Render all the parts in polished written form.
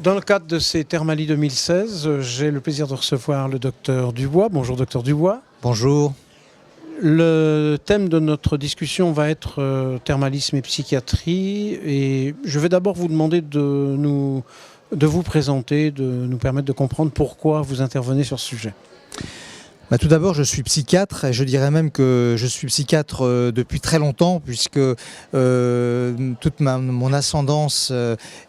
Dans le cadre de ces Thermalies 2016, j'ai le plaisir de recevoir le docteur Dubois. Bonjour docteur Dubois. Bonjour. Le thème de notre discussion va être thermalisme et psychiatrie. Et je vais d'abord vous demander de vous présenter, de nous permettre de comprendre pourquoi vous intervenez sur ce sujet. Tout d'abord, je suis psychiatre et je dirais même que je suis psychiatre depuis très longtemps puisque toute mon ascendance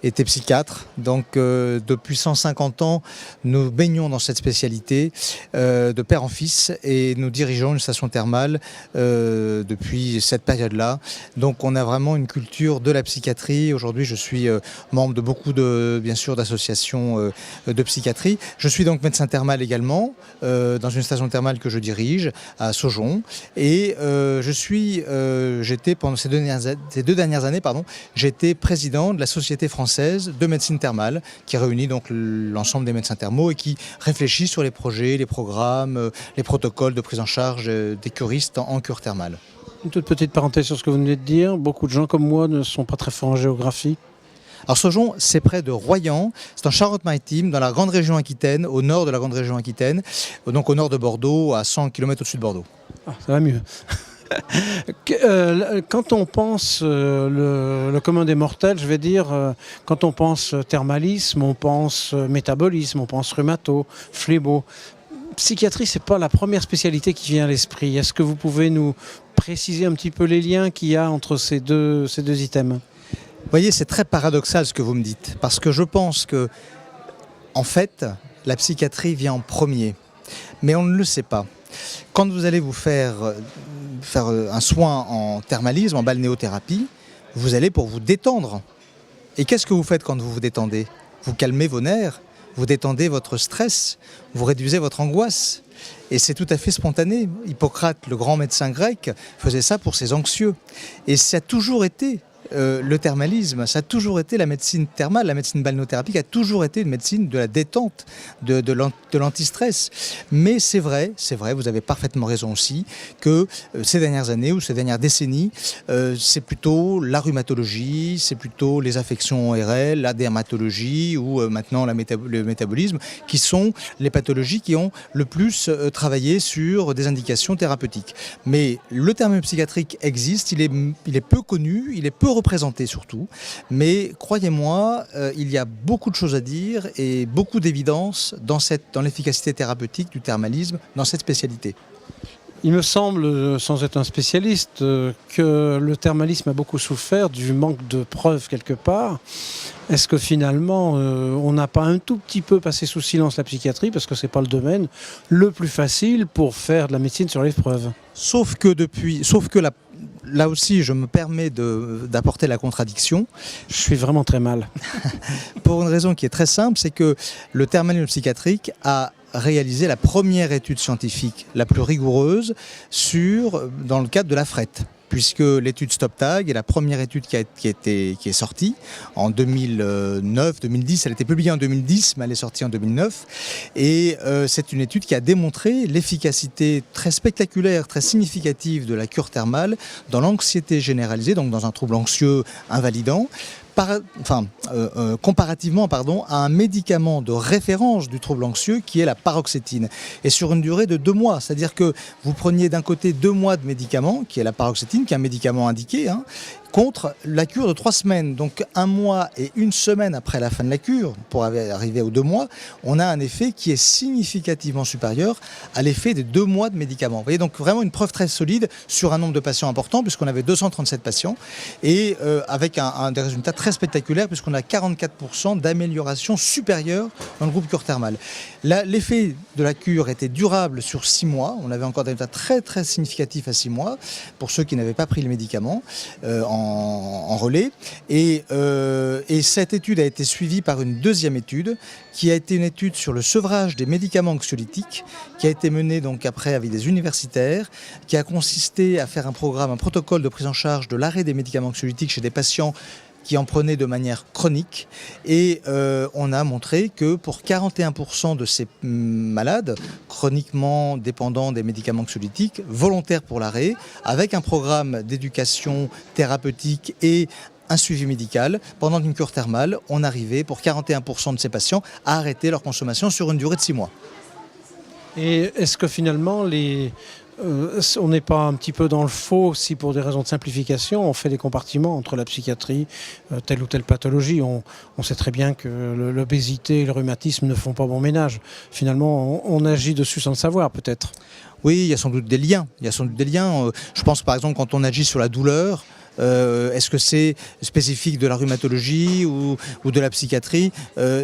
était psychiatre. Donc depuis 150 ans, nous baignons dans cette spécialité de père en fils et nous dirigeons une station thermale depuis cette période-là. Donc on a vraiment une culture de la psychiatrie. Aujourd'hui, je suis membre de beaucoup bien sûr d'associations de psychiatrie. Je suis donc médecin thermal également dans une station thermale que je dirige à Saujon et j'étais pendant ces deux dernières années, j'étais président de la Société française de médecine thermale qui réunit donc l'ensemble des médecins thermaux et qui réfléchit sur les projets, les programmes, les protocoles de prise en charge des curistes en cure thermale. Une toute petite parenthèse sur ce que vous venez de dire. Beaucoup de gens comme moi ne sont pas très forts en géographie. Alors Saujon, c'est près de Royan, c'est en Charente-Maritime, dans la grande région Aquitaine, au nord de la grande région Aquitaine, donc au nord de Bordeaux, à 100 km au-dessus de Bordeaux. Ah, ça va mieux. Quand on pense le commun des mortels, je vais dire, quand on pense thermalisme, on pense métabolisme, on pense rhumato, phlébo. Psychiatrie, c'est pas la première spécialité qui vient à l'esprit. Est-ce que vous pouvez nous préciser un petit peu les liens qu'il y a entre ces deux items ? Vous voyez, c'est très paradoxal ce que vous me dites, parce que je pense que, en fait, la psychiatrie vient en premier, mais on ne le sait pas. Quand vous allez vous faire un soin en thermalisme, en balnéothérapie, vous allez pour vous détendre. Et qu'est-ce que vous faites quand vous vous détendez ? Vous calmez vos nerfs, vous détendez votre stress, vous réduisez votre angoisse. Et c'est tout à fait spontané. Hippocrate, le grand médecin grec, faisait ça pour ses anxieux. Et ça a toujours été le thermalisme, ça a toujours été la médecine thermale, la médecine balnéothérapique a toujours été une médecine de la détente, de l'antistress. Mais c'est vrai, vous avez parfaitement raison aussi, que ces dernières années ou ces dernières décennies, c'est plutôt la rhumatologie, c'est plutôt les affections ORL, la dermatologie ou maintenant le métabolisme, qui sont les pathologies qui ont le plus travaillé sur des indications thérapeutiques. Mais le thermalisme psychiatrique existe, il est peu connu, il est peu représenté surtout, mais croyez-moi, il y a beaucoup de choses à dire et beaucoup d'évidence dans l'efficacité thérapeutique du thermalisme dans cette spécialité. Il me semble, sans être un spécialiste, que le thermalisme a beaucoup souffert du manque de preuves quelque part. Est-ce que finalement, on n'a pas un tout petit peu passé sous silence la psychiatrie, parce que ce n'est pas le domaine le plus facile pour faire de la médecine sur les preuves ? Sauf que là aussi, je me permets d'apporter la contradiction. Je suis vraiment très mal. Pour une raison qui est très simple, c'est que le thermalisme psychiatrique a réalisé la première étude scientifique la plus rigoureuse dans le cadre de la FRET. Puisque l'étude StopTag est la première étude qui est sortie en 2009-2010. Elle a été publiée en 2010, mais elle est sortie en 2009. Et c'est une étude qui a démontré l'efficacité très spectaculaire, très significative de la cure thermale dans l'anxiété généralisée, donc dans un trouble anxieux invalidant, comparativement à un médicament de référence du trouble anxieux qui est la paroxétine. Et sur une durée de 2 mois, c'est-à-dire que vous preniez d'un côté 2 mois de médicament, qui est la paroxétine, qui est un médicament indiqué, contre la cure de 3 semaines. Donc 1 mois et 1 semaine après la fin de la cure, pour arriver aux 2 mois, on a un effet qui est significativement supérieur à l'effet des 2 mois de médicaments. Vous voyez, donc vraiment une preuve très solide sur un nombre de patients important, puisqu'on avait 237 patients, et avec des résultats très spectaculaires, puisqu'on a 44% d'amélioration supérieure dans le groupe cure thermale. L'effet de la cure était durable sur 6 mois, on avait encore des résultats très très significatifs à 6 mois, pour ceux qui n'avaient pas pris le médicament en relais. Et cette étude a été suivie par une deuxième étude, qui a été une étude sur le sevrage des médicaments anxiolytiques, qui a été menée donc après avec des universitaires, qui a consisté à faire un protocole de prise en charge de l'arrêt des médicaments anxiolytiques chez des patients qui en prenaient de manière chronique. Et on a montré que pour 41% de ces malades chroniquement dépendants des médicaments anxiolytiques, volontaires pour l'arrêt, avec un programme d'éducation thérapeutique et un suivi médical. Pendant une cure thermale, on arrivait pour 41% de ces patients à arrêter leur consommation sur une durée de 6 mois. Et est-ce que finalement, on n'est pas un petit peu dans le faux si pour des raisons de simplification, on fait des compartiments entre la psychiatrie, telle ou telle pathologie. On sait très bien que l'obésité et le rhumatisme ne font pas bon ménage. Finalement, on agit dessus sans le savoir peut-être. Oui, il y a sans doute des liens. Je pense par exemple quand on agit sur la douleur, est-ce que c'est spécifique de la rhumatologie ou de la psychiatrie?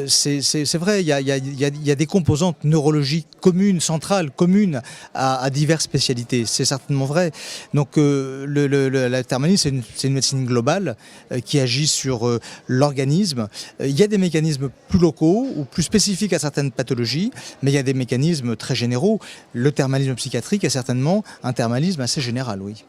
C'est vrai, il y a des composantes neurologiques communes, centrales, communes à diverses spécialités. C'est certainement vrai. Donc la thermalisme, c'est une médecine globale qui agit sur l'organisme. Il y a des mécanismes plus locaux ou plus spécifiques à certaines pathologies, mais il y a des mécanismes très généraux. Le thermalisme psychiatrique est certainement un thermalisme assez général, oui.